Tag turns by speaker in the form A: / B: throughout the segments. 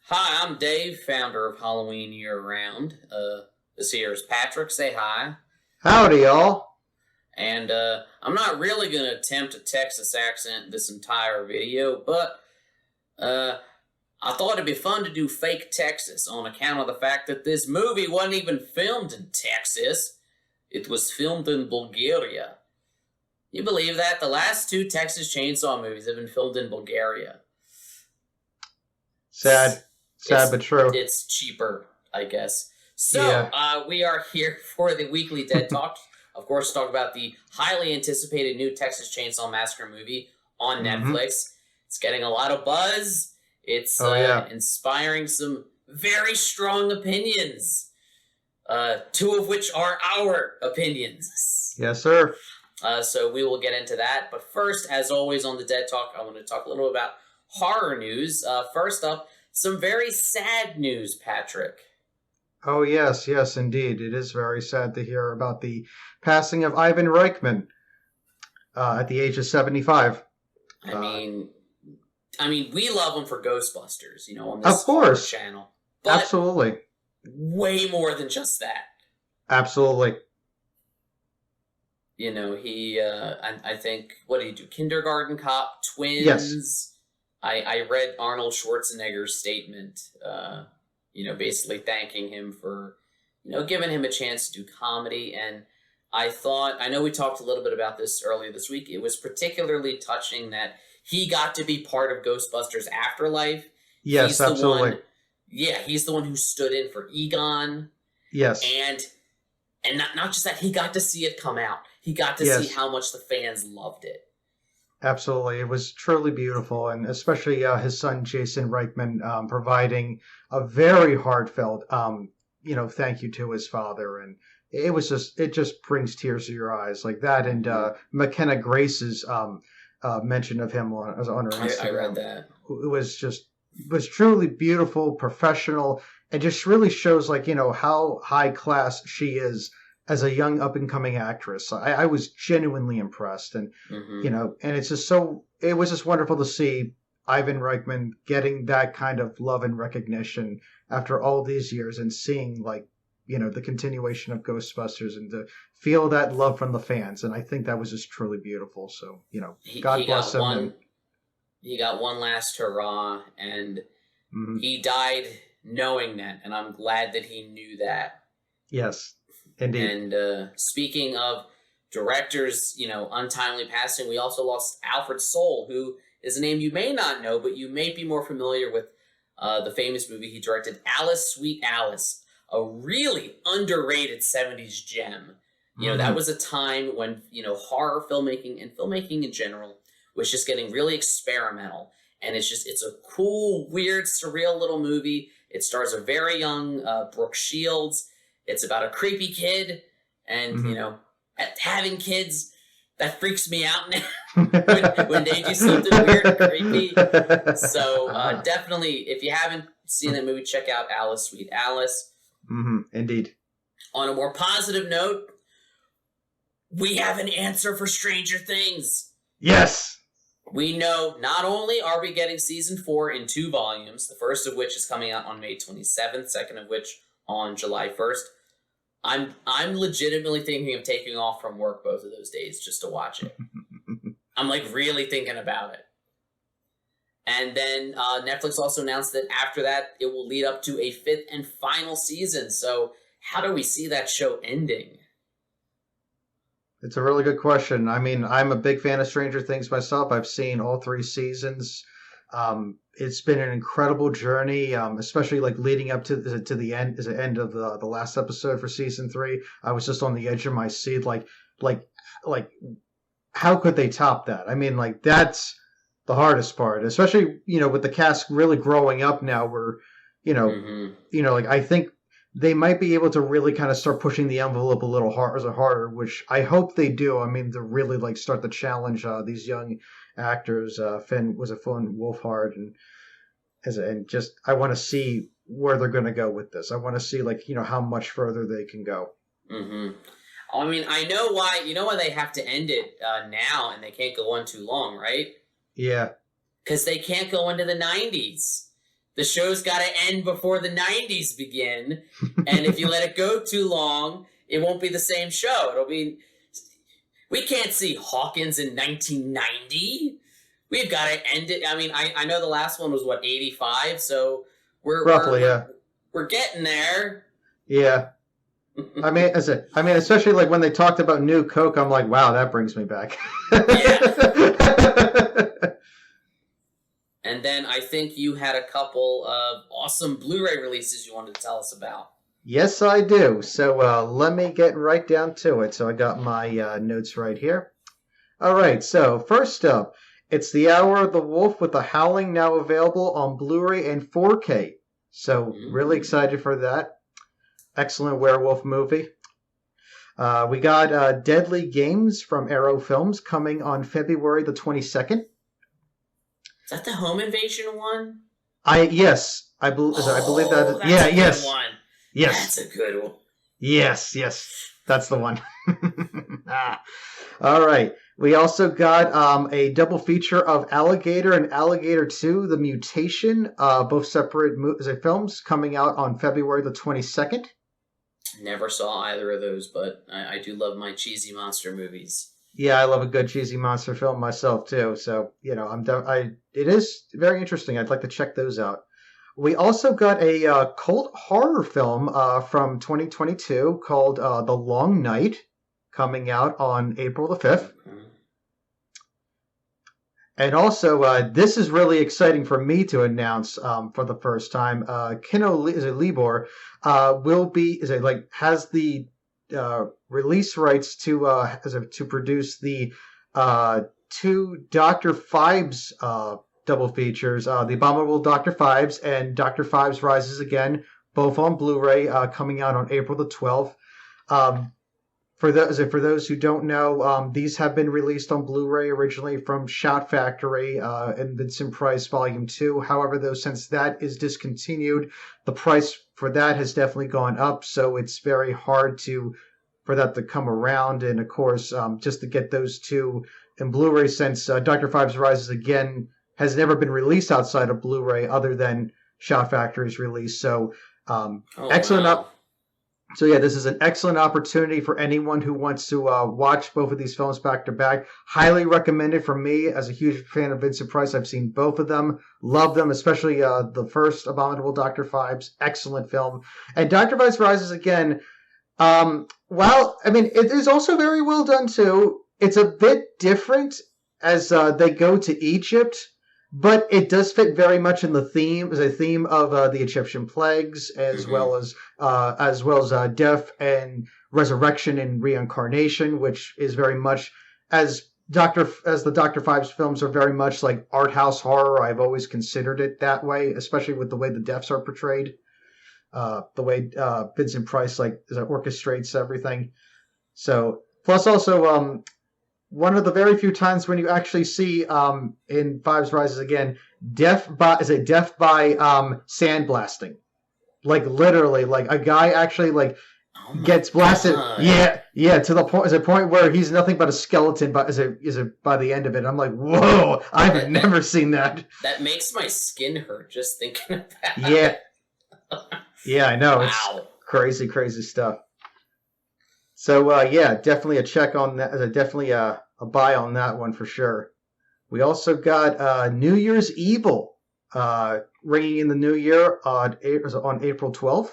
A: Hi, I'm Dave, founder of Halloween Year Round. This here is Patrick. Say hi.
B: Howdy, y'all.
A: And I'm not really going to attempt a Texas accent this entire video, but I thought it'd be fun to do fake Texas on account of the fact that this movie wasn't even filmed in Texas. It was filmed in Bulgaria. You believe that? The last two Texas Chainsaw movies have been filmed in Bulgaria.
B: Sad but true.
A: It's cheaper, I guess. So, we are here for the weekly Dead Talk. Of course, talk about the highly anticipated new Texas Chainsaw Massacre movie on Netflix. It's getting a lot of buzz. It's inspiring some very strong opinions. Two of which are our opinions.
B: Yes, sir.
A: So we will get into that. But first, as always on the Dead Talk, I want to talk a little about horror news. First up, some very sad news, Patrick.
B: Oh, yes, indeed. It is very sad to hear about the passing of Ivan Reichman at the age of 75.
A: I mean, we love him for Ghostbusters, on this
B: of course.
A: channel. But
B: absolutely.
A: Way more than just that.
B: Absolutely.
A: He, I think, what did he do? Kindergarten Cop, Twins.
B: Yes.
A: I read Arnold Schwarzenegger's statement, basically thanking him for, giving him a chance to do comedy. And I know we talked a little bit about this earlier this week. It was particularly touching that he got to be part of Ghostbusters Afterlife.
B: Yes, absolutely.
A: He's the one who stood in for Egon.
B: Yes.
A: And not just that, he got to see it come out. He got to see how much the fans loved it.
B: Absolutely. It was truly beautiful, and especially his son, Jason Reichman, providing a very heartfelt, thank you to his father. And it just brings tears to your eyes like that. And McKenna Grace's mention of him on her Instagram.
A: I read that.
B: It was truly beautiful, professional, and just really shows how high class she is as a young up-and-coming actress. I was genuinely impressed. And, and it's just it was just wonderful to see Ivan Reichman getting that kind of love and recognition after all these years and seeing, the continuation of Ghostbusters and to feel that love from the fans. And I think that was just truly beautiful. So, God bless him.
A: He got one last hurrah, and he died knowing that, and I'm glad that he knew that.
B: Yes. Indeed.
A: And speaking of directors, untimely passing, we also lost Alfred Soul, who is a name you may not know, but you may be more familiar with the famous movie he directed, Alice, Sweet Alice, a really underrated 70s gem. That was a time when, horror filmmaking and filmmaking in general was just getting really experimental. And it's a cool, weird, surreal little movie. It stars a very young Brooke Shields. It's about a creepy kid, and, having kids, that freaks me out now when they do something weird and creepy. So definitely, if you haven't seen that movie, check out Alice, Sweet Alice.
B: Indeed.
A: On a more positive note, we have an answer for Stranger Things.
B: Yes!
A: We know not only are we getting season 4 in 2 volumes, the first of which is coming out on May 27th, second of which on July 1st. I'm legitimately thinking of taking off from work both of those days just to watch it. I'm really thinking about it. And then Netflix also announced that after that, it will lead up to a 5th and final season. So how do we see that show ending?
B: It's a really good question. I mean, I'm a big fan of Stranger Things myself. I've seen all 3 seasons. It's been an incredible journey, especially leading up to the end of the last episode for season 3. I was just on the edge of my seat, like how could they top that? I mean, that's the hardest part, especially with the cast really growing up now. Where I think they might be able to really kind of start pushing the envelope a little harder, which I hope they do. I mean, to really start to challenge these young actors. Finn Wolfhard, and just I want to see where they're going to go with this. I want to see how much further they can go.
A: I mean, I know why. You know why they have to end it now, and they can't go on too long, right?
B: Yeah.
A: Because they can't go into the 90s. The show's got to end before the 90s begin, and if you let it go too long, it won't be the same show. It'll be... We can't see Hawkins in 1990. We've got to end it. I mean, I know the last one was, 85, so we're getting there.
B: Yeah. I mean, especially like when they talked about New Coke, I'm like, wow, that brings me back.
A: Yeah. And then I think you had a couple of awesome Blu-ray releases you wanted to tell us about.
B: Yes, I do. So let me get right down to it. So I got my notes right here. All right. So first up, it's The Hour of the Wolf with the Howling, now available on Blu-ray and 4K. So really excited for that. Excellent werewolf movie. We got Deadly Games from Arrow Films coming on February the 22nd.
A: Is that the home invasion one?
B: Yes, I believe that.
A: That's a
B: yes,
A: good one.
B: Yes,
A: That's a good one.
B: Yes, that's the one. All right. We also got a double feature of Alligator and Alligator 2: The Mutation, both separate films coming out on February the 22nd.
A: Never saw either of those, but I do love my cheesy monster movies.
B: Yeah, I love a good cheesy monster film myself too. So it is very interesting. I'd like to check those out. We also got a cult horror film from 2022 called The Long Night, coming out on April the 5th. And also, this is really exciting for me to announce for the first time. Kino Libor has the release rights to produce the two Dr. Phibes double features, The Abominable Dr. Phibes and Dr. Phibes Rises Again, both on Blu-ray, coming out on April the 12th. For those who don't know, these have been released on Blu-ray originally from Shout Factory and Vincent Price Volume 2. However, though, since that is discontinued, the price for that has definitely gone up, so it's very hard for that to come around. And of course, just to get those two in Blu-ray, since Dr. Phibes Rises Again has never been released outside of Blu-ray other than Shout Factory's release. So excellent.
A: Wow.
B: So yeah, this is an excellent opportunity for anyone who wants to watch both of these films back to back. Highly recommended for me as a huge fan of Vincent Price. I've seen both of them, love them, especially the first Abominable Dr. Phibes. Excellent film. And Dr. Phibes Rises Again, it is also very well done too. It's a bit different as they go to Egypt, but it does fit very much in the theme, as a theme of the Egyptian plagues, as well as death and resurrection and reincarnation, which is very much as the Dr. Phibes films are very much like art house horror. I've always considered it that way, especially with the way the deaths are portrayed, the way Vincent Price orchestrates everything. So plus also one of the very few times when you actually see in Phibes Rises Again death by sandblasting, like literally, like a guy actually gets blasted.
A: God.
B: Yeah, to the point where he's nothing but a skeleton. But by the end of it, I'm like, whoa! I've never seen that.
A: That makes my skin hurt just thinking of that.
B: Yeah, I know.
A: Wow.
B: It's crazy stuff. So, definitely a check on that. Definitely a buy on that one for sure. We also got New Year's Evil ringing in the new year on April 12th.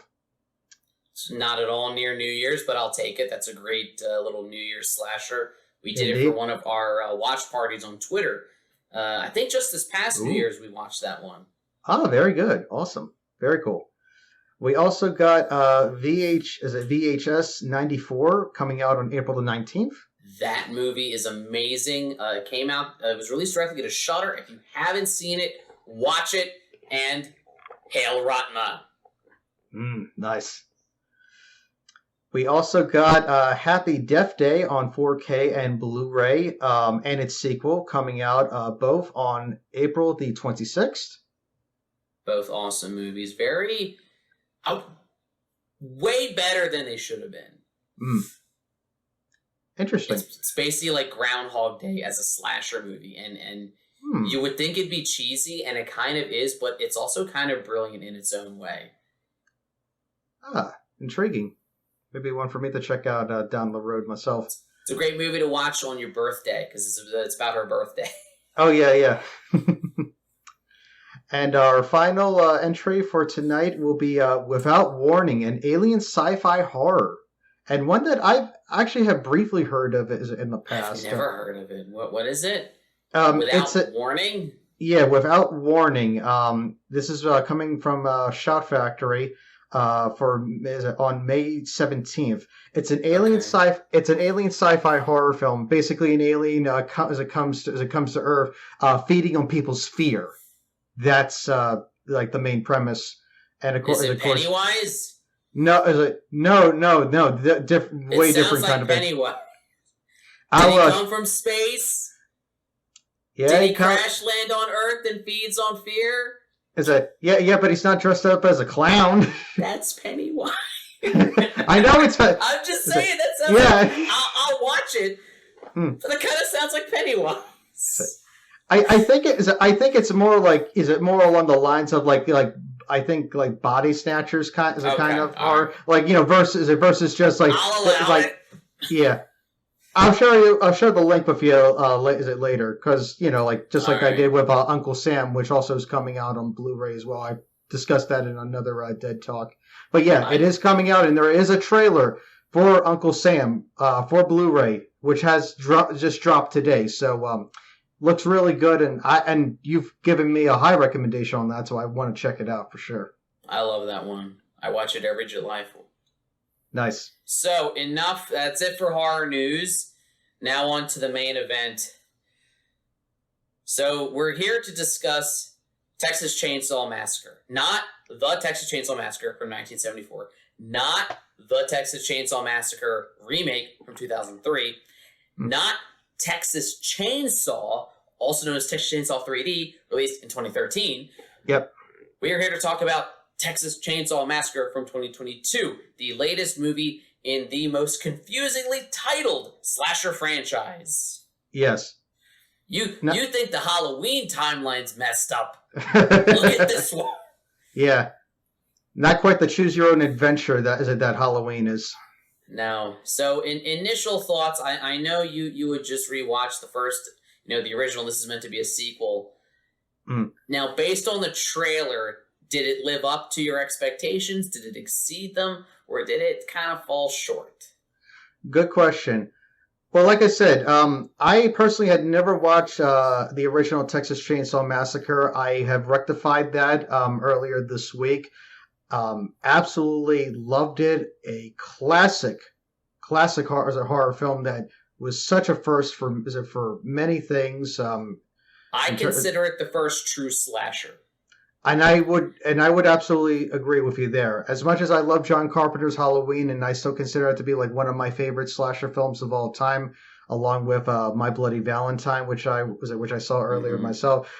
A: It's not at all near New Year's, but I'll take it. That's a great little New Year's slasher. We did it for one of our watch parties on Twitter. I think just this past New Year's we watched that one.
B: Oh, very good. Awesome. Very cool. We also got VHS 94 coming out on April the 19th.
A: That movie is amazing. It came out, it was released directly to Shudder. If you haven't seen it, watch it, and Hail Ratma.
B: Nice. We also got Happy Death Day on 4K and Blu-ray, and its sequel coming out both on April the 26th.
A: Both awesome movies. Way better than they should have been.
B: Interesting.
A: It's basically like Groundhog Day as a slasher movie, and You would think it'd be cheesy, and it kind of is, but it's also kind of brilliant in its own way.
B: Intriguing. Maybe one for me to check out down the road myself.
A: It's a great movie to watch on your birthday, because it's about her birthday.
B: Oh, yeah. And our final entry for tonight will be Without Warning, an alien sci-fi horror. And one that I actually have briefly heard of in the past.
A: I've never heard of it. What is it?
B: Without
A: Warning?
B: Yeah, Without Warning. This is coming from Shout Factory on May 17th. It's an alien sci-fi horror film. Basically, an alien as it comes to Earth, feeding on people's fear. That's like the main premise. And of course,
A: is it Pennywise?
B: No, no. Way different kind of
A: Pennywise. Did he come from space?
B: Yeah,
A: did he crash land on Earth and feeds on fear?
B: Yeah, but he's not dressed up as a clown.
A: That's Pennywise.
B: I know it's.
A: I'm just saying that sounds. Yeah. I'll watch it. But that kind of sounds like Pennywise.
B: I think it's more like. Is it more along the lines of like I think like Body Snatchers kind of horror, like versus just like
A: I'll allow it.
B: Yeah. I'll share the link with you later, because I did with Uncle Sam, which also is coming out on Blu-ray as well. I discussed that in another Dead Talk. But yeah, it is coming out, and there is a trailer for Uncle Sam for Blu-ray, which has just dropped today. So looks really good, and you've given me a high recommendation on that, so I want to check it out for sure.
A: I love that one. I watch it every July 4th.
B: Nice.
A: So, enough. That's it for horror news. Now on to the main event. So, we're here to discuss Texas Chainsaw Massacre. Not the Texas Chainsaw Massacre from 1974. Not the Texas Chainsaw Massacre remake from 2003. Not Texas Chainsaw, also known as Texas Chainsaw 3D, released in 2013.
B: Yep.
A: We are here to talk about Texas Chainsaw Massacre from 2022, the latest movie in the most confusingly titled slasher franchise.
B: Yes.
A: You think the Halloween timeline's messed up. Look at this one.
B: Yeah. Not quite the choose your own adventure that Halloween is.
A: No. So in initial thoughts, I know you would just rewatch the first, the original. This is meant to be a sequel. Now, based on the trailer, did it live up to your expectations? Did it exceed them? Or did it kind of fall short?
B: Good question. Well, like I said, I personally had never watched the original Texas Chainsaw Massacre. I have rectified that earlier this week. Absolutely loved it. A classic horror film that was such a first for many things.
A: I consider it the first true slasher.
B: And I would absolutely agree with you there. As much as I love John Carpenter's Halloween, and I still consider it to be like one of my favorite slasher films of all time, along with My Bloody Valentine, which I saw earlier myself.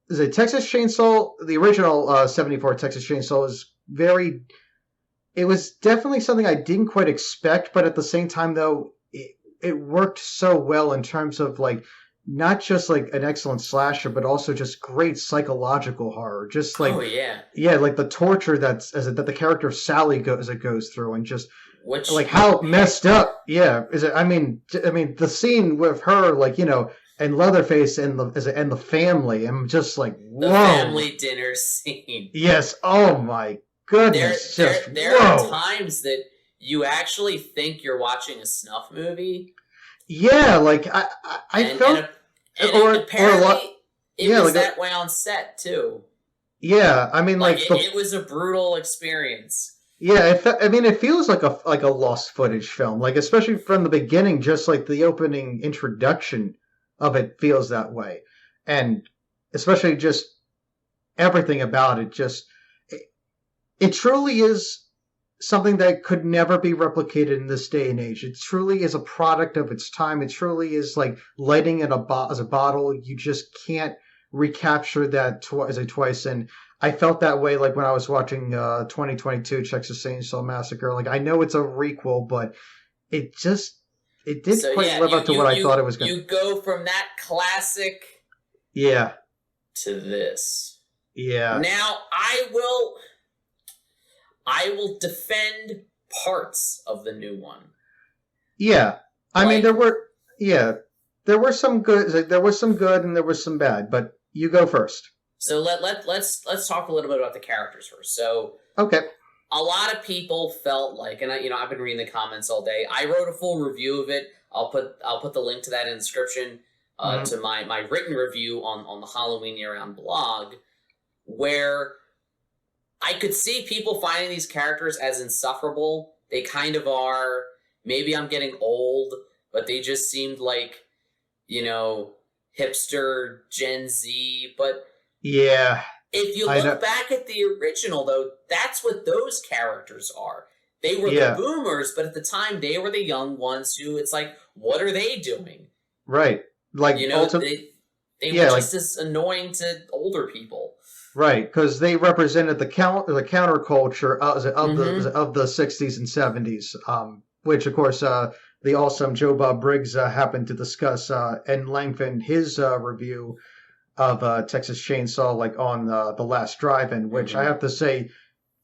B: The Texas Chainsaw, the original 74 Texas Chainsaw it was definitely something I didn't quite expect, but at the same time though, it worked so well in terms of like not just like an excellent slasher, but also just great psychological horror. Just like like the torture that the character of Sally goes through, and just how messed up. Yeah, is it? I mean, the scene with her, and Leatherface and the family. I'm just like, whoa.
A: The family dinner scene.
B: Yes. Oh my goodness.
A: There are times that you actually think you're watching a snuff movie.
B: Yeah, like I felt.
A: Apparently, it was that way on set too.
B: Yeah, I mean,
A: it was a brutal experience.
B: Yeah, it feels like a lost footage film, like especially from the beginning, just like the opening introduction of it feels that way, and especially just everything about it. It truly is something that could never be replicated in this day and age. It truly is a product of its time. It truly is like lighting in as a bottle. You just can't recapture that twice. And I felt that way like when I was watching 2022 Texas Chainsaw Massacre. Like I know it's a requel, but it didn't quite live up to what I thought it was going to.
A: You go from that classic
B: Yeah.
A: to this.
B: Yeah.
A: Now, I will defend parts of the new one.
B: Yeah. I
A: Like,
B: mean, there were some good, and there was some bad, but you go first.
A: so let's talk a little bit about the characters first. So,
B: Okay.
A: a lot of people felt like, and I've been reading the comments all day. I wrote a full review of it. I'll put the link to that in the description to my written review on the Halloween Year Round blog, where I could see people finding these characters as insufferable. They kind of are. Maybe I'm getting old, but they just seemed like, hipster Gen Z. But
B: Yeah.
A: if you look back at the original, though, that's what those characters are. They were the boomers, but at the time, they were the young ones who, it's like, what are they doing?
B: Right. Like,
A: they were just as annoying to older people.
B: Right, because they represented the counterculture of the 60s and 70s, which, of course, the awesome Joe Bob Briggs happened to discuss and lengthen his review of Texas Chainsaw, like on the Last Drive-In, which I have to say,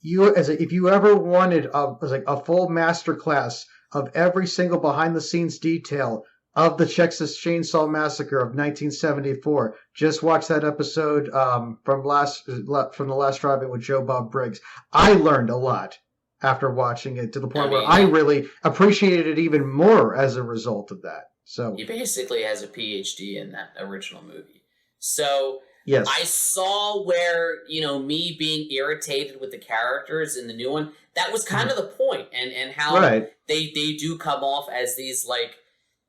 B: if you ever wanted a full masterclass of every single behind-the-scenes detail of the Texas Chainsaw Massacre of 1974, just watch that episode from the Last Drive-In with Joe Bob Briggs. I learned a lot after watching it, to the point where I really appreciated it even more as a result of that. So
A: he basically has a PhD in that original movie. So
B: yes.
A: I saw where, me being irritated with the characters in the new one, that was kind of the point, and how they do come off as these, like,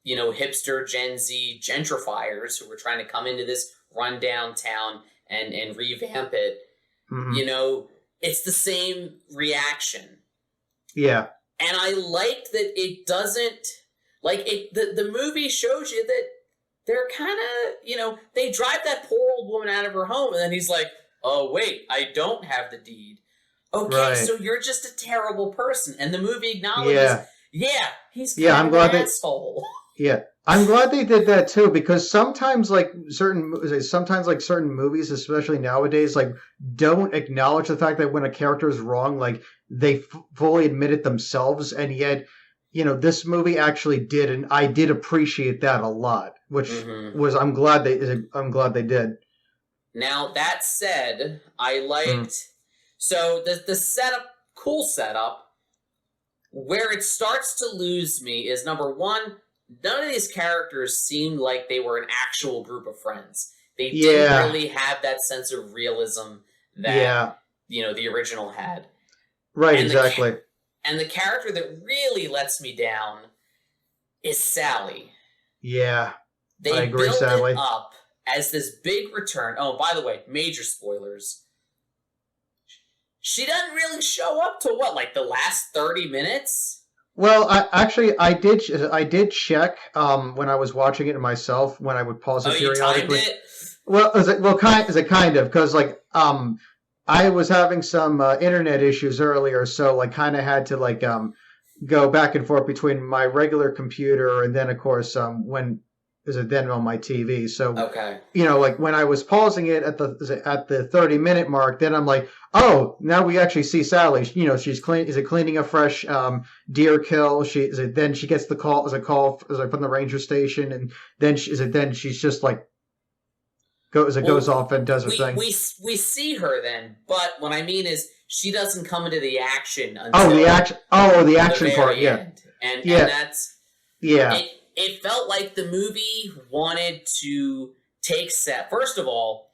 A: hipster Gen Z gentrifiers who were trying to come into this rundown town and revamp it. It's the same reaction.
B: Yeah.
A: And I liked that it doesn't, like, the movie shows you that they're kind of, they drive that poor old woman out of her home, and then he's like, oh, wait, I don't have the deed. Okay, so you're just a terrible person. And the movie acknowledges, he's kind of an asshole.
B: Yeah, I'm glad they did that too, because sometimes certain movies, especially nowadays, like, don't acknowledge the fact that when a character is wrong, like, they fully admit it themselves, and yet, this movie actually did, and I did appreciate that a lot, which was I'm glad they did.
A: Now that said, I liked so the setup, cool setup. Where it starts to lose me is, number one, none of these characters seemed like they were an actual group of friends. They didn't really have that sense of realism that the original had.
B: Right, exactly.
A: And the character that really lets me down is Sally.
B: Yeah, I agree,
A: build
B: sadly.
A: it up as this big return. Oh, by the way, major spoilers. She doesn't really show up to the last 30 minutes?
B: Well, I did check when I was watching it myself, when I would pause it periodically.
A: You timed it?
B: Well, kind of, because I was having some internet issues earlier, so kind of had to go back and forth between my regular computer and then, of course, then on my TV. So
A: okay,
B: when I was pausing it at the 30-minute mark, then I'm like, oh, now we actually see Sally. She's cleaning a fresh deer kill. Then she gets the call from the ranger station, and then she's just goes off and does her thing.
A: We see her then, but what I mean is she doesn't come into the action until the
B: action part,
A: end. And that's it felt like the movie wanted to take set. First of all,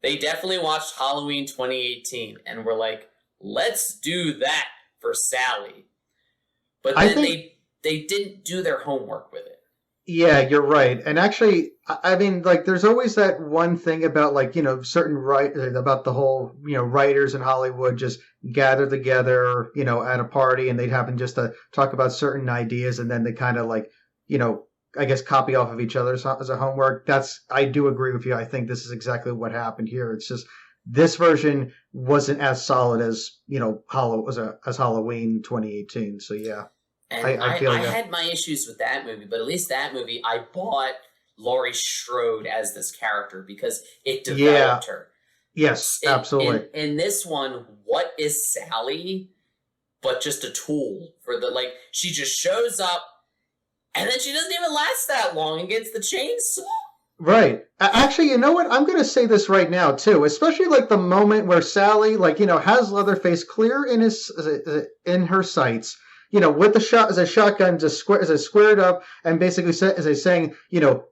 A: they definitely watched Halloween 2018 and were like, let's do that for Sally. But then they didn't do their homework with it.
B: Yeah, you're right. And actually, I mean, there's always that one thing about, certain about the whole, writers in Hollywood just gather together, at a party, and they'd happen just to talk about certain ideas, and then they kind of I guess copy off of each other as a homework. I do agree with you. I think this is exactly what happened here. It's just this version wasn't as solid as, as Halloween 2018. So yeah.
A: And I had my issues with that movie, but at least that movie I bought Laurie Strode as this character because it developed her.
B: Yes, absolutely.
A: In this one, what is Sally but just a tool for she just shows up and then she doesn't even last that long against the chainsaw. Right.
B: Actually, you know what? I'm going to say this right now, too. Especially, the moment where Sally, has Leatherface clear in her sights, with the shotgun just squared up and basically saying, you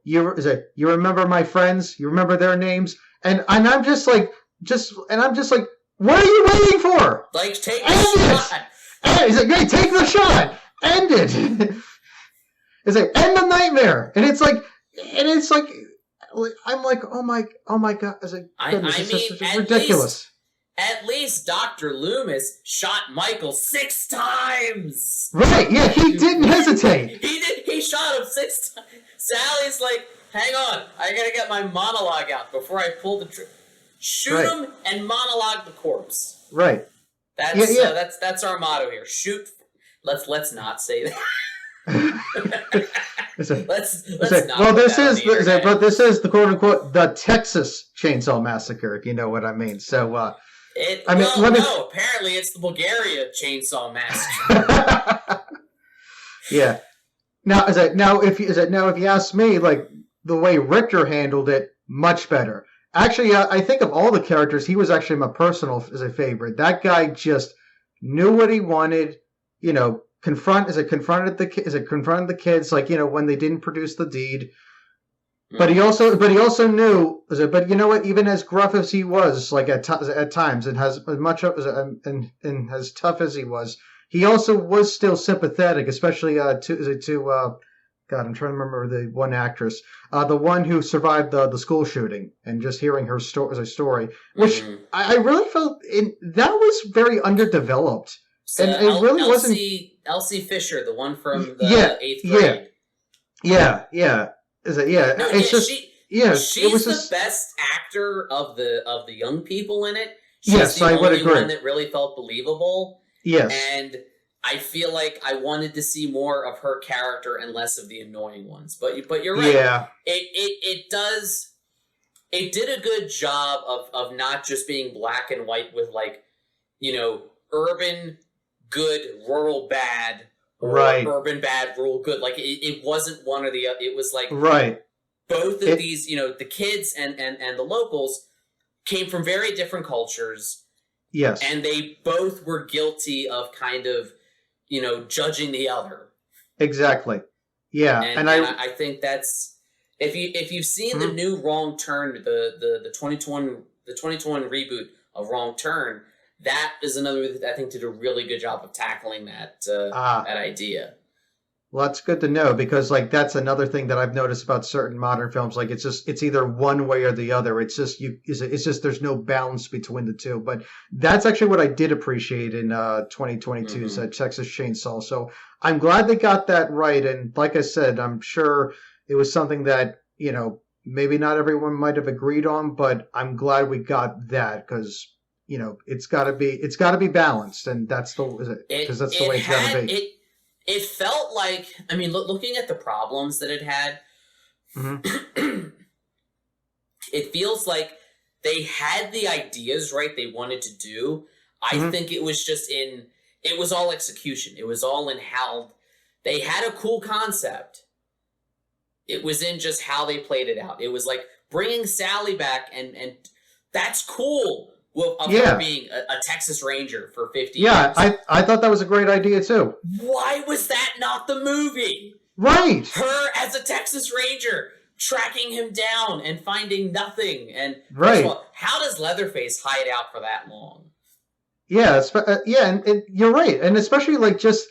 B: remember my friends? You remember their names? And I'm just like, what are you waiting for?
A: Take the shot.
B: He's like, hey, take the shot. End it. It's like, end the nightmare. And it's like, I'm like, oh my God. It's like, goodness, it's ridiculous.
A: At least Dr. Loomis shot Michael 6 times.
B: Right, yeah, he didn't hesitate.
A: He shot him 6 times. Sally's like, hang on, I gotta get my monologue out before I pull the trigger. Shoot him and monologue the corpse.
B: Right.
A: That's our motto here. Shoot. Let's not say that. let's not.
B: Well, this is the quote unquote the Texas Chainsaw Massacre, if you know what I mean. So,
A: apparently it's the Bulgaria Chainsaw Massacre.
B: Yeah. Now, if you ask me, the way Richter handled it, much better. Actually, I think of all the characters, he was actually my personal favorite. That guy just knew what he wanted. Confronted the kids, when they didn't produce the deed. But he also knew. But you know what? Even as gruff as he was, at times, and as much and as tough as he was, he also was still sympathetic, especially to God, I'm trying to remember the one actress, the one who survived the school shooting, and just hearing her story, which I really felt that was very underdeveloped.
A: So
B: and it really wasn't
A: Elsie Fisher, the one from the 8th grade.
B: Yeah. She's
A: the best actor of the young people in it. She's
B: I would agree.
A: One that really felt believable.
B: Yes,
A: and I feel like I wanted to see more of her character and less of the annoying ones. But you're right.
B: Yeah.
A: It did a good job of not just being black and white with urban good, rural bad, or urban bad, rural good. It wasn't one or the other. It was both of these, the kids and the locals came from very different cultures.
B: Yes.
A: And they both were guilty of kind of, judging the other.
B: Exactly. Yeah.
A: And I think that's, if you've seen the new Wrong Turn, the 2021 reboot of Wrong Turn, that is another movie that I think did a really good job of tackling that idea.
B: Well, that's good to know, because that's another thing that I've noticed about certain modern films. It's either one way or the other. It's just there's no balance between the two. But that's actually what I did appreciate in 2022's Texas Chainsaw. So I'm glad they got that right. And like I said, I'm sure it was something that maybe not everyone might have agreed on, but I'm glad we got that, because it's got to be balanced, and that's the way it's got to be.
A: It felt like, looking at the problems that it had, it feels like they had the ideas right they wanted to do. I think it was just it was all execution. It was all in how they had a cool concept. It was in just how they played it out. It was like bringing Sally back, and that's cool. Her being a Texas Ranger for 50 years.
B: Yeah, I thought that was a great idea, too.
A: Why was that not the movie?
B: Right.
A: Her as a Texas Ranger, tracking him down and finding nothing. And
B: right.
A: All, how does Leatherface hide out for that long?
B: Yeah, and you're right. And especially, just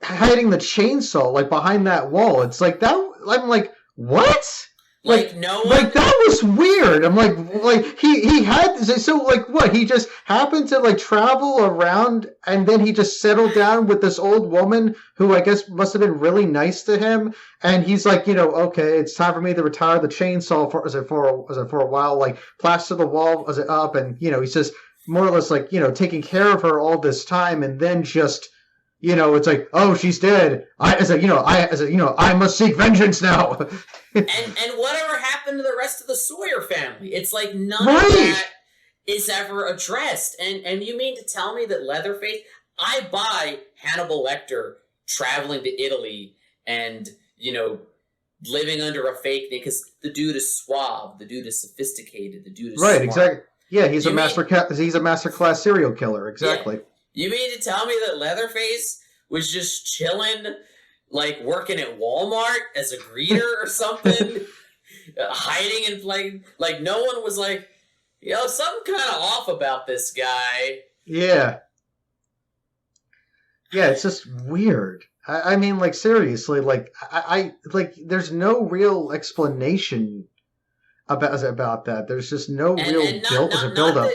B: hiding the chainsaw, behind that wall. It's like that. I'm like, what?
A: No one...
B: that was weird. I'm like he had, so what, he just happened to travel around, and then he just settled down with this old woman who I guess must have been really nice to him, and he's like, okay, it's time for me to retire the chainsaw for a while, plaster the wall up, and he's just more or less taking care of her all this time, and then just it's like, oh, she's dead. I must seek vengeance now.
A: and whatever happened to the rest of the Sawyer family? It's like none of
B: Right.
A: that is ever addressed. And you mean to tell me that Leatherface? I buy Hannibal Lecter traveling to Italy and living under a fake name because the dude is suave, the dude is sophisticated, the dude is
B: Right,
A: smart.
B: exactly. Yeah, he's a master class serial killer. Exactly.
A: Yeah. You mean to tell me that Leatherface was just chilling, like working at Walmart as a greeter or something, hiding in like no one was like, something kind of off about this guy.
B: Yeah. Yeah, it's just weird. I mean, like, seriously, like, I there's no real explanation about that. There's just no real build up.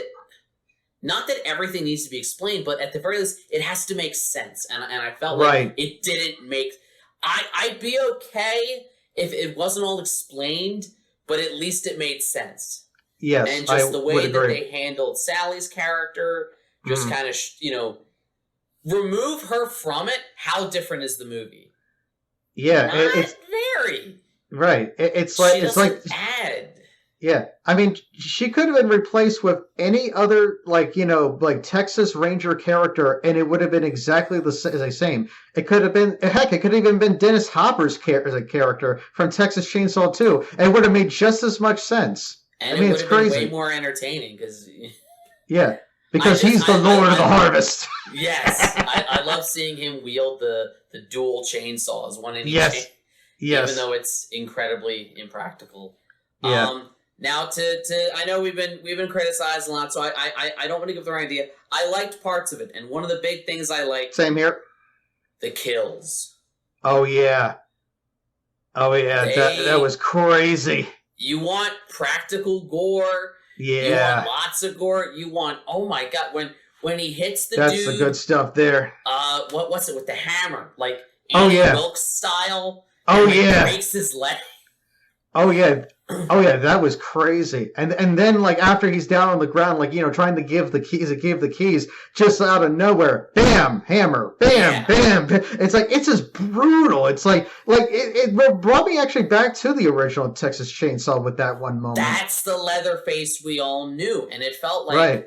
A: Not that everything needs to be explained, but at the very least, it has to make sense. And I felt like
B: Right.
A: it didn't make. I'd be okay if it wasn't all explained, but at least it made sense.
B: Yes,
A: and just the way
B: would
A: that
B: agree.
A: they handled Sally's character, just kind of remove her from it. How different is the movie?
B: Yeah,
A: Not
B: it's
A: very.
B: right. It's like
A: she doesn't add.
B: Yeah, I mean, she could have been replaced with any other, like Texas Ranger character, and it would have been exactly the same. It could have been, heck, it could have even been Dennis Hopper's character from Texas Chainsaw 2, and it would have made just as much sense.
A: And
B: I mean,
A: it
B: it's
A: would have been
B: crazy.
A: way more entertaining, because...
B: Yeah, because he's the Lord of the Harvest.
A: Yes, I love seeing him wield the dual chainsaws, one in each hand,
B: Yes.
A: even though it's incredibly impractical.
B: Yeah.
A: Now I know we've been criticized a lot, so I don't want to give the wrong idea. I liked parts of it, and one of the big things I liked,
B: Same here.
A: the kills.
B: Oh yeah. That was crazy.
A: You want practical gore.
B: Yeah.
A: You want lots of gore. You want, oh my god, when he hits the
B: That's
A: dude.
B: the good stuff there.
A: What's it with the hammer? Like
B: Oh, yeah.
A: Wilkes style.
B: Oh
A: and, like,
B: yeah.
A: breaks his leg.
B: Oh yeah, that was crazy. And then like after he's down on the ground, like trying to give the keys, just out of nowhere, bam, hammer, bam, bam. It's like it's just brutal. It's like it brought me actually back to the original Texas Chainsaw with that one moment.
A: That's the Leatherface we all knew, and it felt like
B: Right.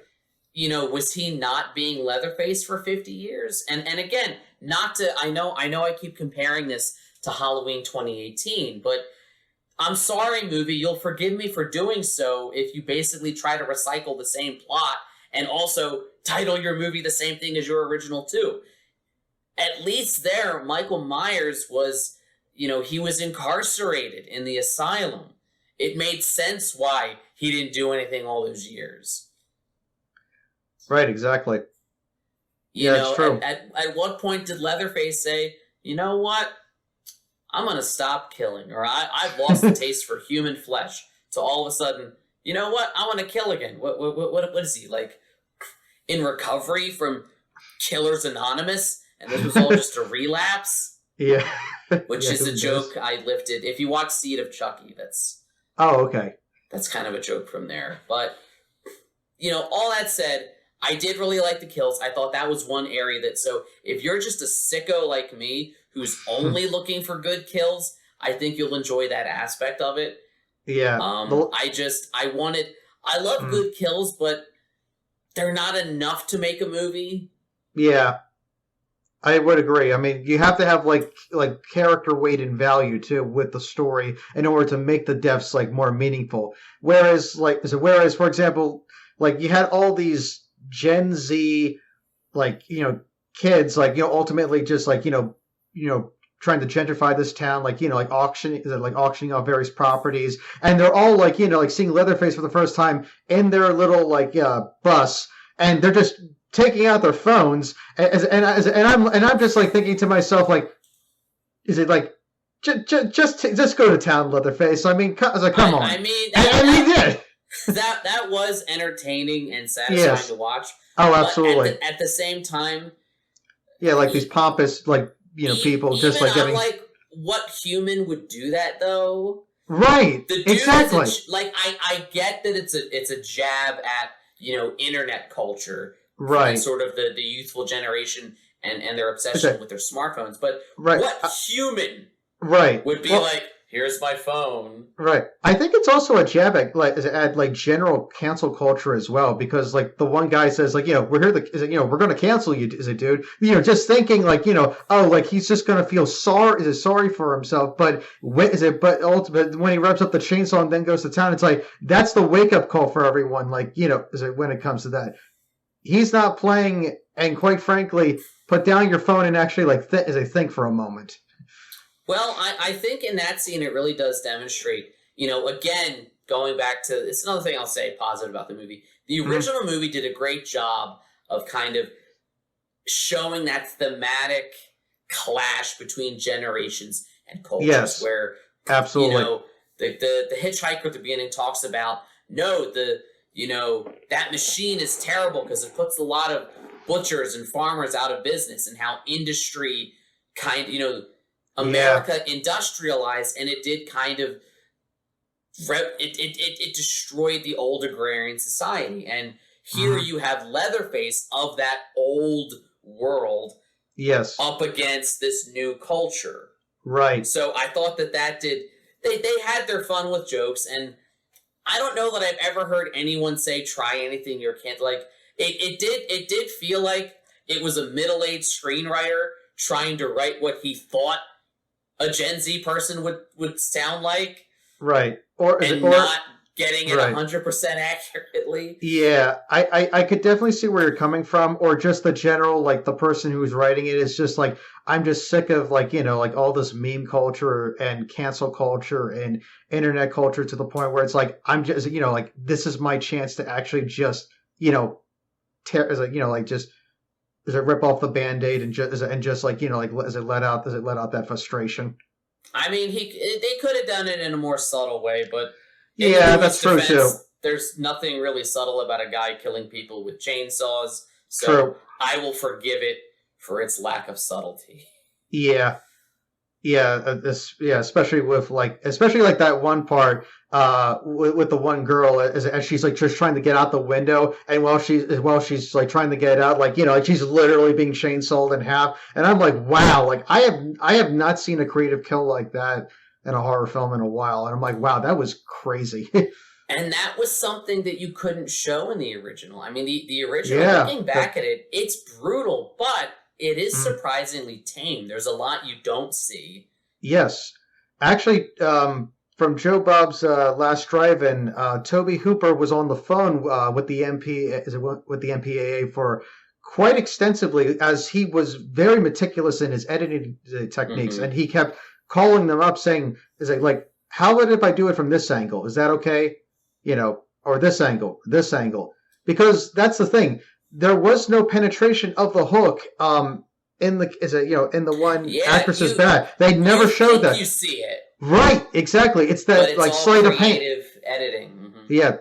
A: Was he not being Leatherface for 50 years? And again, not to I know I keep comparing this to Halloween 2018, but I'm sorry, movie, you'll forgive me for doing so if you basically try to recycle the same plot and also title your movie the same thing as your original too. At least there, Michael Myers was, he was incarcerated in the asylum. It made sense why he didn't do anything all those years.
B: Right, exactly.
A: It's
B: true.
A: At what point did Leatherface say, you know what? I'm going to stop killing, or I've lost the taste for human flesh. So all of a sudden, you know what? I want to kill again. What is he, like, in recovery from Killers Anonymous? And this was all just a relapse?
B: Yeah.
A: Which is a joke I lifted. If you watch Seed of Chucky, that's...
B: Oh, okay.
A: That's kind of a joke from there. But, all that said, I did really like the kills. I thought that was one area that... So if you're just a sicko like me who's only looking for good kills, I think you'll enjoy that aspect of it.
B: Yeah.
A: I love good kills, but they're not enough to make a movie.
B: Yeah. I would agree. I mean, you have to have like character weight and value too with the story in order to make the deaths like more meaningful. Whereas for example, like you had all these Gen Z kids ultimately just trying to gentrify this town, auctioning off various properties, and they're all seeing Leatherface for the first time in their little bus, and they're just taking out their phones, and I'm just thinking to myself, is it just go to town, Leatherface? I mean, come on.
A: I mean,
B: and he did.
A: that was entertaining and satisfying to watch.
B: Oh, absolutely.
A: But at the same time,
B: yeah, these pompous people just getting
A: what human would do that though?
B: Right.
A: The dude
B: exactly.
A: I get that it's a jab at internet culture,
B: right?
A: And sort of the youthful generation and their obsession with their smartphones. But
B: right.
A: what human
B: right.
A: would be like, here's my phone?
B: Right. I think it's also a jab at like general cancel culture as well, because like the one guy says like, we're here we're going to cancel you, is it, dude? Just thinking like, oh, like he's just going to feel sorry for himself, but ultimately when he revs up the chainsaw and then goes to town, it's like that's the wake up call for everyone. Like, when it comes to that, he's not playing, and quite frankly, put down your phone and actually like think for a moment.
A: Well, I think in that scene it really does demonstrate, again, going back to, it's another thing I'll say positive about the movie. The original movie did a great job of kind of showing that thematic clash between generations and cultures.
B: Yes,
A: where,
B: absolutely.
A: The hitchhiker at the beginning talks about, that machine is terrible because it puts a lot of butchers and farmers out of business, and how industry America industrialized, and it did kind of it destroyed the old agrarian society. And here you have Leatherface of that old world, up against this new culture,
B: right?
A: So I thought that did they had their fun with jokes, and I don't know that I've ever heard anyone say try anything you can't. Like it did feel like it was a middle-aged screenwriter trying to write what he thought a Gen Z person would sound like,
B: right?
A: Not getting it 100% accurately.
B: Yeah, I could definitely see where you're coming from, or just the general, like the person who's writing it is just like, I'm just sick of like all this meme culture and cancel culture and internet culture, to the point where it's like, I'm just like, this is my chance to actually just just does it rip off the Band-Aid and just like does it let out that frustration?
A: I mean, they could have done it in a more subtle way, but
B: yeah, that's true too.
A: There's nothing really subtle about a guy killing people with chainsaws, so
B: true.
A: I will forgive it for its lack of subtlety.
B: Yeah. Especially like that one part with the one girl as she's like just trying to get out the window, and while she's like trying to get out, like like she's literally being chainsawed in half, and I'm like, wow, like I have not seen a creative kill like that in a horror film in a while, and I'm like, wow, that was crazy.
A: And that was something that you couldn't show in the original. I mean, the original, looking back at it, it's brutal, but it is surprisingly tame. There's a lot you don't see. Yes.
B: Actually, from Joe Bob's last drive-in, Toby Hooper was on the phone with the MPAA for quite extensively, as he was very meticulous in his editing techniques, and he kept calling them up saying, like, how about if I do it from this angle? Is that okay? Or this angle, because that's the thing. There was no penetration of the hook in the one actress's back. They never showed that.
A: You see it.
B: Right, exactly. It's that like sleight of hand.
A: Editing. Mm-hmm.
B: Yeah.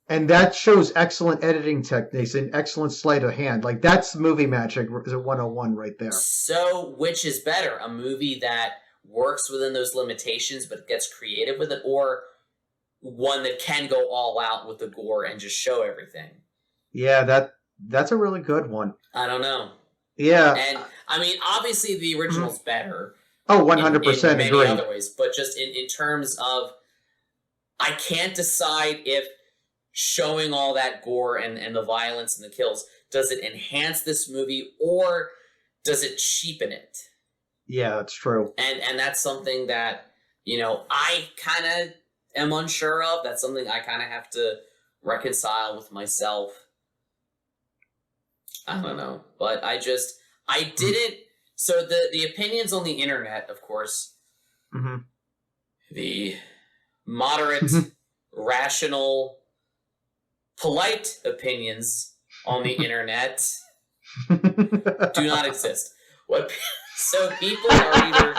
B: And that shows excellent editing techniques and excellent sleight of hand. Like, that's movie magic, is a 101 right there.
A: So, which is better? A movie that works within those limitations but gets creative with it, or one that can go all out with the gore and just show everything?
B: Yeah, that's a really good one.
A: I don't know.
B: Yeah.
A: And, I mean, obviously the original's better.
B: Oh, 100%
A: in many
B: agree.
A: other ways. But just in terms of, I can't decide if showing all that gore and the violence and the kills, does it enhance this movie or does it cheapen it?
B: Yeah, that's true.
A: And that's something that, I kind of am unsure of. That's something I kind of have to reconcile with myself. I don't know. But I didn't. So the opinions on the internet, of course, the moderate, rational, polite opinions on the internet do not exist. So people are either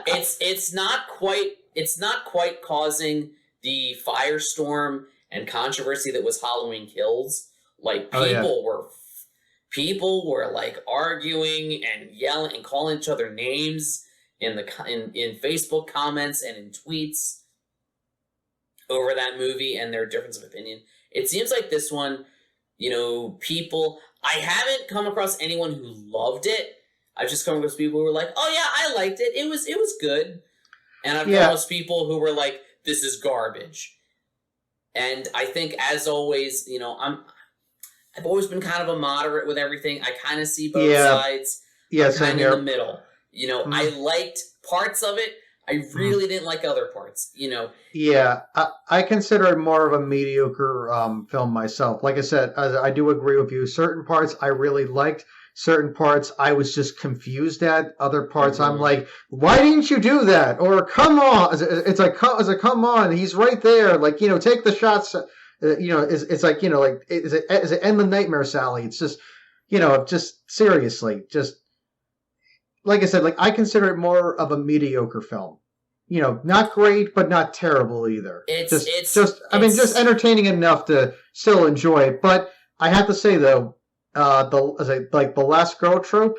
A: it's not quite causing the firestorm and controversy that was Halloween Kills. Like people were like arguing and yelling and calling each other names in Facebook comments and in tweets over that movie and their difference of opinion. It seems like this one, people, I haven't come across anyone who loved it, I've just come across people who were like, "Oh yeah, I liked it. It was good," and I've come across people who were like, "This is garbage." And I think, as always, I've always been kind of a moderate with everything. I kind of see both sides.
B: Yeah,
A: I'm kind of in the middle. I liked parts of it. I really didn't like other parts.
B: Yeah, I consider it more of a mediocre film myself. Like I said, I do agree with you. Certain parts I really liked. Certain parts I was just confused at. Other parts I'm like, why didn't you do that? Or come on! It's like, come on, he's right there. Like, take the shots. It's like, is it End the Nightmare Sally? It's just, just seriously, just like I said, like I consider it more of a mediocre film. Not great, but not terrible either. It's just entertaining enough to still enjoy it. But I have to say though, the last girl trope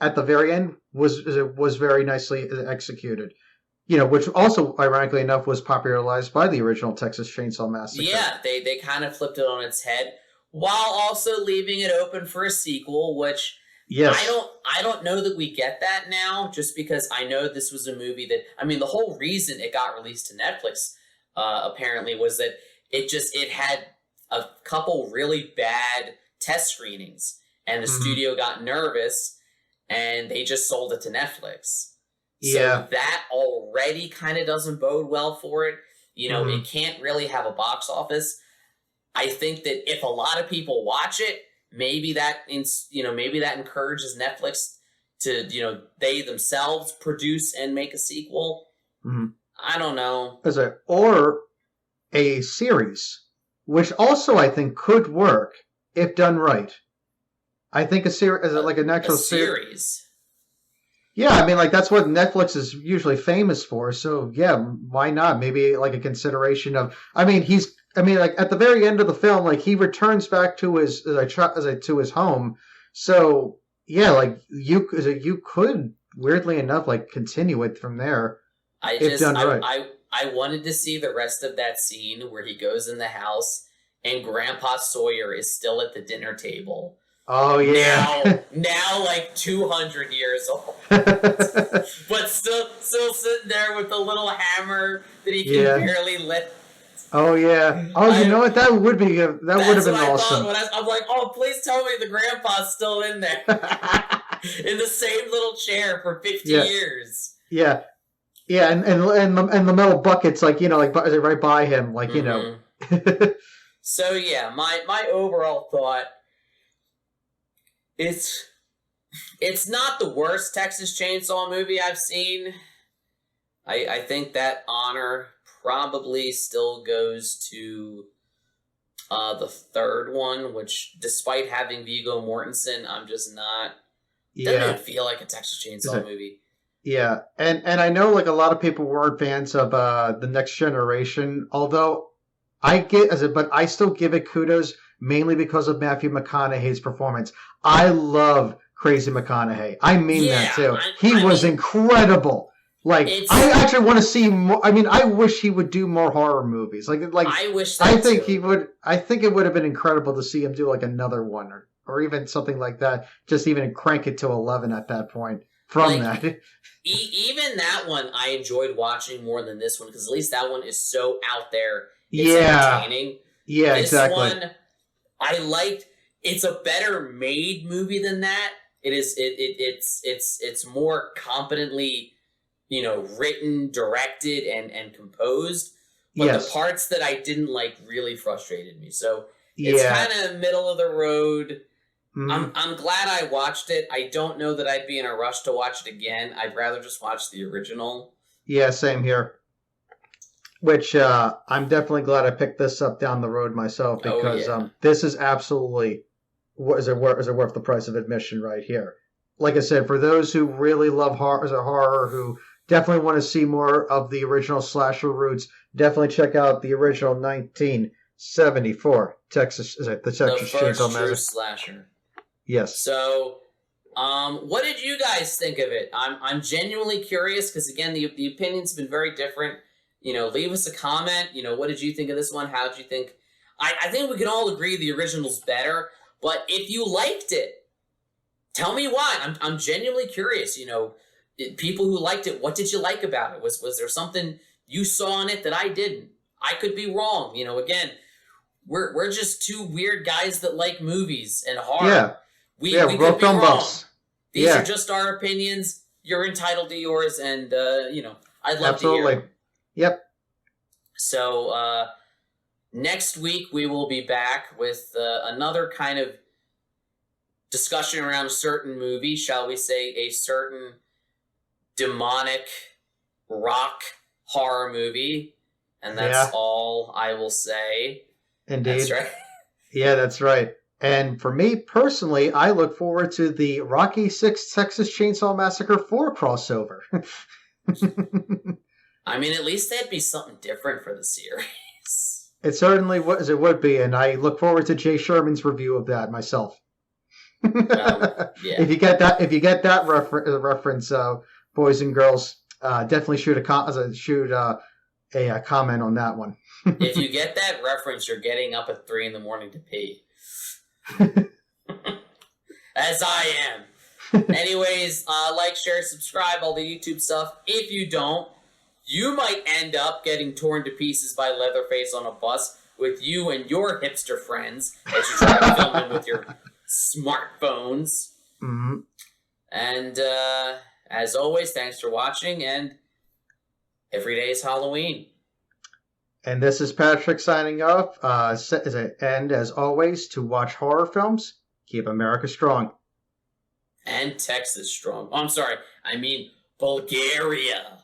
B: at the very end was very nicely executed. Which also, ironically enough, was popularized by the original Texas Chainsaw Massacre.
A: Yeah, they kind of flipped it on its head, while also leaving it open for a sequel, which I don't know that we get that now, just because I know this was a movie that, the whole reason it got released to Netflix, apparently, was that it had a couple really bad test screenings, and the studio got nervous, and they just sold it to Netflix. So that already kind of doesn't bode well for it. It can't really have a box office. I think that if a lot of people watch it, maybe that encourages Netflix to, they themselves produce and make a sequel. I don't know.
B: Or a series, which also I think could work if done right. I think a series, like an actual series. Yeah, that's what Netflix is usually famous for. So yeah, why not? Maybe like a consideration of. At the very end of the film, like he returns back to his to his home. So yeah, like you could weirdly enough like continue it from there.
A: I wanted to see the rest of that scene where he goes in the house and Grandpa Sawyer is still at the dinner table.
B: Oh yeah.
A: Now like 200 years old, but still sitting there with the little hammer that he can barely lift.
B: Oh yeah. Oh, you know what? That would be good. That would have been awesome.
A: I'm like, oh, please tell me the grandpa's still in there, in the same little chair for 50 years.
B: Yeah. Yeah, and the metal buckets, like right by him, like
A: So yeah, my overall thought. It's not the worst Texas Chainsaw movie I've seen. I think that honor probably still goes to the third one, which, despite having Viggo Mortensen, I'm just not. Doesn't even feel like a Texas Chainsaw movie.
B: Yeah, and I know like a lot of people weren't fans of the Next Generation, although but I still give it kudos mainly because of Matthew McConaughey's performance. I love Crazy McConaughey. I mean that too. He was incredible. Like I actually want to see more. I wish he would do more horror movies. Like
A: I wish.
B: I think he would. I think it would have been incredible to see him do like another one or even something like that. Just even crank it to 11 at that point. From that,
A: even that one I enjoyed watching more than this one, because at least that one is so out there. It's entertaining.
B: Yeah,
A: this
B: exactly.
A: One I liked. It's a better made movie than that. It is. It's more competently, written, directed, and composed. But the parts that I didn't like really frustrated me. So it's kind of middle of the road. I'm glad I watched it. I don't know that I'd be in a rush to watch it again. I'd rather just watch the original. Yeah,
B: same here. Which I'm definitely glad I picked this up down the road myself, because this is absolutely is it worth the price of admission right here. Like I said, for those who really love horror, who definitely want to see more of the original slasher roots, definitely check out the original 1974 the Texas Chainsaw Massacre
A: slasher.
B: Yes.
A: So, what did you guys think of it? I'm genuinely curious, because again, the opinions have been very different. Leave us a comment. What did you think of this one? How did you think? I think we can all agree the original's better, but if you liked it, Tell me why. I'm genuinely curious. People who liked it, what did you like about it? Was there something you saw in it that I didn't? I could be wrong. Again, we're just two weird guys that like movies and horror.
B: Yeah.
A: We
B: we're
A: could
B: both
A: be
B: film
A: wrong.
B: buffs.
A: These are just our opinions. You're entitled to yours, and I'd love to hear them.
B: Yep.
A: So next week we will be back with another kind of discussion around a certain movie, shall we say, a certain demonic rock horror movie, and that's all I will say.
B: Indeed.
A: That's right.
B: Yeah, that's right. And for me personally, I look forward to the Rocky VI Texas Chainsaw Massacre 4 crossover.
A: I mean, at least that'd be something different for the series.
B: It certainly would be, and I look forward to Jay Sherman's review of that myself.
A: Yeah.
B: If you get that reference, boys and girls, definitely shoot a comment on that one.
A: If you get that reference, you're getting up at 3 a.m. to pee. As I am. Anyways, like, share, subscribe, all the YouTube stuff. If you don't, you might end up getting torn to pieces by Leatherface on a bus with you and your hipster friends as you try to film him with your smartphones.
B: Mm-hmm.
A: And as always, thanks for watching, and every day is Halloween.
B: And this is Patrick signing off. And as always, to watch horror films, keep America strong.
A: And Texas strong. Oh, I'm sorry. I mean Bulgaria.